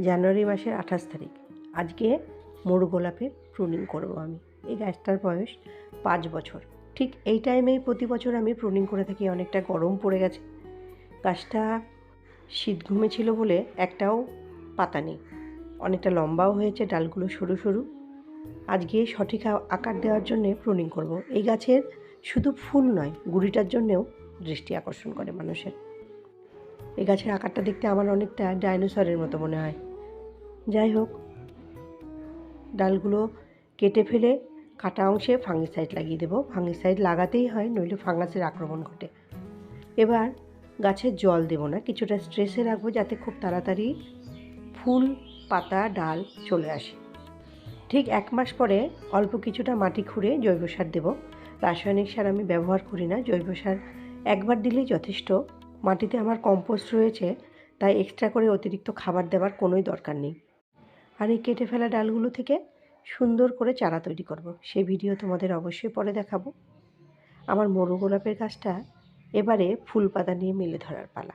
জানুয়ারি মাসের 28 তারিখ। আজকে মরু গোলাপের প্রুনিং করব আমি। এই গাছটার বয়স 5 বছর। ঠিক এই টাইমেই প্রতি বছর আমি প্রুনিং করে থাকি। অনেকটা গরম পড়ে গেছে, গাছটা শীত ঘুমেছিল বলে একটাও পাতা নেই, অনেকটা লম্বাও হয়েছে, ডালগুলো সরু সরু। আজকে সঠিক আকার দেওয়ার জন্যে প্রুনিং করব। এই গাছের শুধু ফুল নয়, গুঁড়িটার জন্যেও দৃষ্টি আকর্ষণ করে মানুষের। এই গাছের আকারটা দেখতে আমার অনেকটা ডাইনোসরের মতো মনে হয়। যাই হোক, ডালগুলো কেটে ফেলে কাটা অংশে ফাঙ্গিসাইড লাগিয়ে দেবো। ফাঙ্গিসাইড লাগাতেই হয়, নইলে ফাঙ্গাসের আক্রমণ ঘটে। এবার গাছের জল দেব না, কিছুটা স্ট্রেসে রাখবো যাতে খুব তাড়াতাড়ি ফুল, পাতা, ডাল চলে আসে। ঠিক 1 মাস পরে অল্প কিছুটা মাটি খুঁড়ে জৈব সার দেব। রাসায়নিক সার আমি ব্যবহার করি না, জৈব সার একবার দিলেই যথেষ্ট। মাটিতে আমার কম্পোস্ট রয়েছে, তাই এক্সট্রা করে অতিরিক্ত খাবার দেওয়ার কোনোই দরকার নেই। আর এই কেটে ফেলা ডালগুলো থেকে সুন্দর করে চারা তৈরি করব। সেই ভিডিও তোমাদের অবশ্যই পরে দেখাবো। আমার মরু গোলাপের গাছটা এবারে ফুল পাতা নিয়ে মেলে ধরার পালা।